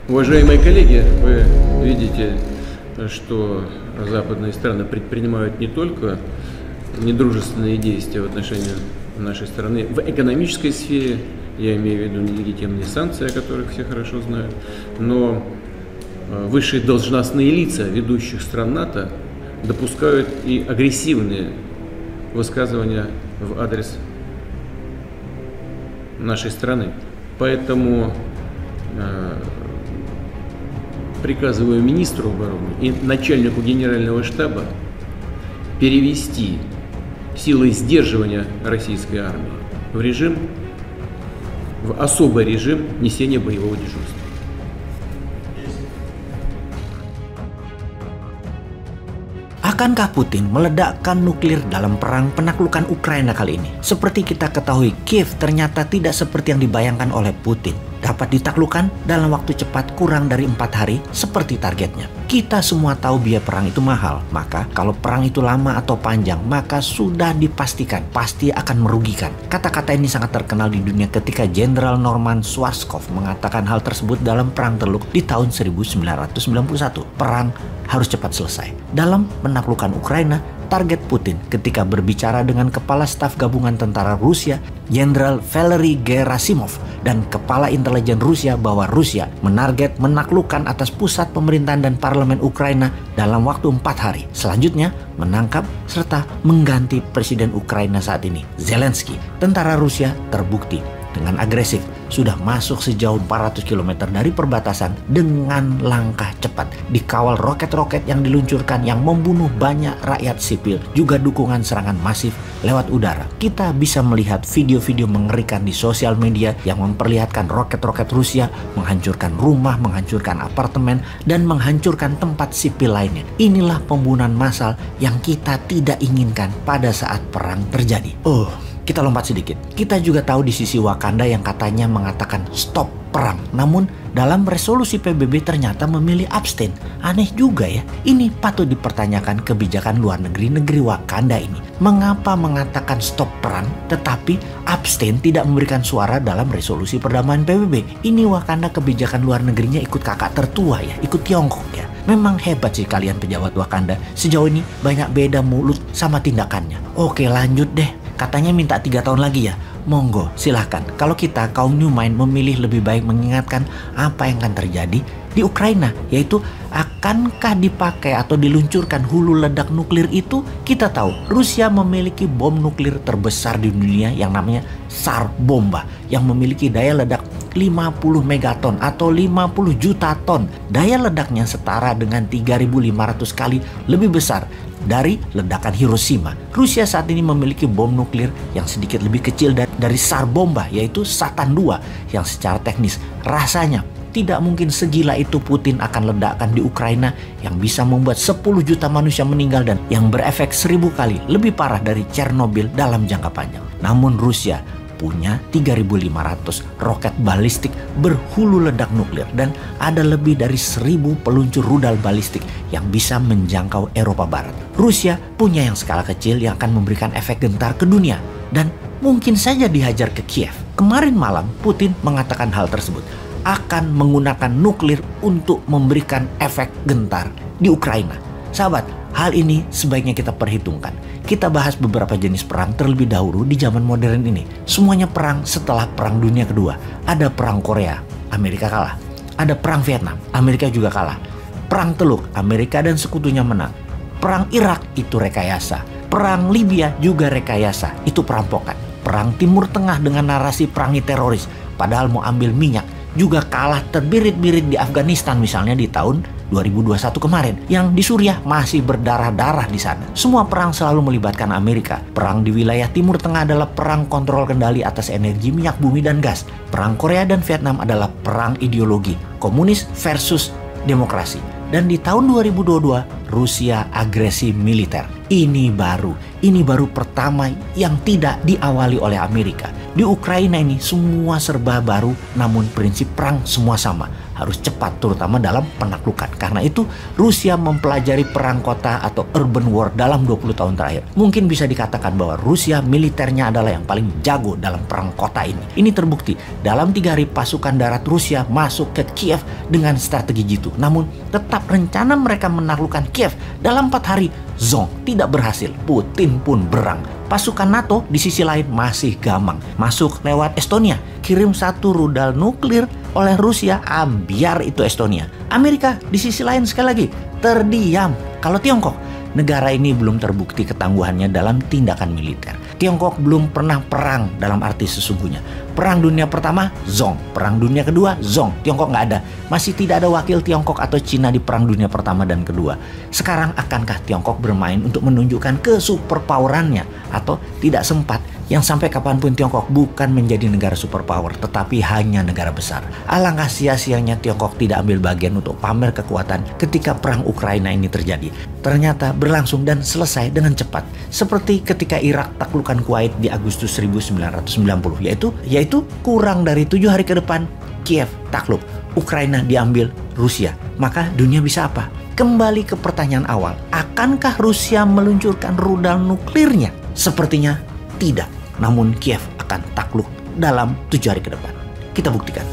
Уважаемые коллеги, вы видите, что западные страны предпринимают не только недружественные действия в отношении нашей страны в экономической сфере, я имею в виду нелегитимные санкции, о которых все хорошо знают, но высшие должностные лица ведущих стран НАТО допускают и агрессивные высказывания в адрес нашей страны. Поэтому приказываю министру обороны и начальнику генерального штаба перевести силы сдерживания российской армии в особый режим несения боевого дежурства. Akankah Putin meledakkan nuklir dalam perang penaklukan Ukraina kali ini? Seperti kita ketahui, Kiev ternyata tidak seperti yang dibayangkan oleh Putin. Dapat ditaklukkan dalam waktu cepat kurang dari 4 hari seperti targetnya. Kita semua tahu biaya perang itu mahal, maka kalau perang itu lama atau panjang, maka sudah dipastikan pasti akan merugikan. Kata-kata ini sangat terkenal di dunia ketika Jenderal Norman Schwarzkopf mengatakan hal tersebut dalam Perang Teluk di tahun 1991. Perang harus cepat selesai. Dalam menaklukkan Ukraina, target Putin ketika berbicara dengan Kepala Staf Gabungan Tentara Rusia, Jenderal Valery Gerasimov, dan Kepala Intelijen Rusia bahwa Rusia menarget menaklukkan atas pusat pemerintahan dan parlemen Ukraina dalam waktu 4 hari. Selanjutnya, menangkap serta mengganti Presiden Ukraina saat ini, Zelensky. Tentara Rusia terbukti dengan agresif sudah masuk sejauh 400 km dari perbatasan dengan langkah cepat. Dikawal roket-roket yang diluncurkan yang membunuh banyak rakyat sipil, juga dukungan serangan masif lewat udara. Kita bisa melihat video-video mengerikan di sosial media yang memperlihatkan roket-roket Rusia menghancurkan rumah, menghancurkan apartemen, dan menghancurkan tempat sipil lainnya. Inilah pembunuhan massal yang kita tidak inginkan pada saat perang terjadi. Kita lompat sedikit. Kita juga tahu di sisi Wakanda yang katanya mengatakan stop perang. Namun dalam resolusi PBB ternyata memilih abstain. Aneh juga ya. Ini patut dipertanyakan kebijakan luar negeri Wakanda ini. Mengapa mengatakan stop perang tetapi abstain tidak memberikan suara dalam resolusi perdamaian PBB? Ini Wakanda kebijakan luar negerinya ikut kakak tertua ya, ikut Tiongkok ya. Memang hebat sih kalian pejabat Wakanda. Sejauh ini banyak beda mulut sama tindakannya. Oke, lanjut deh. Katanya minta 3 tahun lagi ya. Monggo, silahkan. Kalau kita kaum New Mind memilih lebih baik mengingatkan apa yang akan terjadi di Ukraina, yaitu akankah dipakai atau diluncurkan hulu ledak nuklir itu? Kita tahu Rusia memiliki bom nuklir terbesar di dunia yang namanya Tsar Bomba yang memiliki daya ledak 50 megaton atau 50 juta ton. Daya ledaknya setara dengan 3.500 kali lebih besar dari ledakan Hiroshima. Rusia saat ini memiliki bom nuklir yang sedikit lebih kecil dari Tsar Bomba, yaitu Satan II, yang secara teknis rasanya tidak mungkin segila itu Putin akan ledakkan di Ukraina yang bisa membuat 10 juta manusia meninggal dan yang berefek 1000 kali lebih parah dari Chernobyl dalam jangka panjang. Namun Rusia punya 3.500 roket balistik berhulu ledak nuklir dan ada lebih dari 1.000 peluncur rudal balistik yang bisa menjangkau Eropa Barat. Rusia punya yang skala kecil yang akan memberikan efek gentar ke dunia dan mungkin saja dihajar ke Kiev. Kemarin malam Putin mengatakan hal tersebut, akan menggunakan nuklir untuk memberikan efek gentar di Ukraina. Sahabat, hal ini sebaiknya kita perhitungkan. Kita bahas beberapa jenis perang terlebih dahulu di zaman modern ini. Semuanya perang setelah Perang Dunia Kedua. Ada Perang Korea, Amerika kalah. Ada Perang Vietnam, Amerika juga kalah. Perang Teluk, Amerika dan sekutunya menang. Perang Irak itu rekayasa. Perang Libya juga rekayasa, itu perampokan. Perang Timur Tengah dengan narasi perangi teroris, padahal mau ambil minyak, juga kalah terbirit-birit di Afghanistan misalnya di tahun 2021 kemarin, yang di Suriah masih berdarah-darah di sana. Semua perang selalu melibatkan Amerika. Perang di wilayah Timur Tengah adalah perang kontrol kendali atas energi minyak bumi dan gas. Perang Korea dan Vietnam adalah perang ideologi, komunis versus demokrasi. Dan di tahun 2022, Rusia agresi militer. Ini baru pertama yang tidak diawali oleh Amerika. Di Ukraina ini semua serba baru, namun prinsip perang semua sama. harus cepat, terutama dalam penaklukan. Karena itu Rusia mempelajari perang kota atau urban war dalam 20 tahun terakhir. Mungkin bisa dikatakan bahwa Rusia militernya adalah yang paling jago dalam perang kota ini. Ini terbukti dalam 3 hari pasukan darat Rusia masuk ke Kiev dengan strategi jitu. Namun tetap rencana mereka menaklukkan Kiev dalam 4 hari zonk, tidak berhasil. Putin pun berang. Pasukan NATO di sisi lain masih gamang. Masuk lewat Estonia, kirim 1 rudal nuklir oleh Rusia, ambiar itu Estonia. Amerika di sisi lain sekali lagi terdiam. Kalau Tiongkok, negara ini belum terbukti ketangguhannya dalam tindakan militer. Tiongkok belum pernah perang dalam arti sesungguhnya. Perang dunia pertama, zong. Perang dunia kedua, zong. Tiongkok nggak ada. Masih tidak ada wakil Tiongkok atau Cina di perang dunia pertama dan kedua. Sekarang akankah Tiongkok bermain untuk menunjukkan kesuperpowerannya? Atau tidak sempat? Yang sampai kapanpun Tiongkok bukan menjadi negara superpower, tetapi hanya negara besar. Alangkah sia-sianya Tiongkok tidak ambil bagian untuk pamer kekuatan ketika perang Ukraina ini terjadi. Ternyata berlangsung dan selesai dengan cepat. Seperti ketika Irak taklukkan Kuwait di Agustus 1990, yaitu kurang dari 7 hari ke depan Kiev takluk, Ukraina diambil Rusia. Maka dunia bisa apa? Kembali ke pertanyaan awal, akankah Rusia meluncurkan rudal nuklirnya? Sepertinya tidak. Namun Kiev akan takluk dalam 7 hari ke depan. Kita buktikan.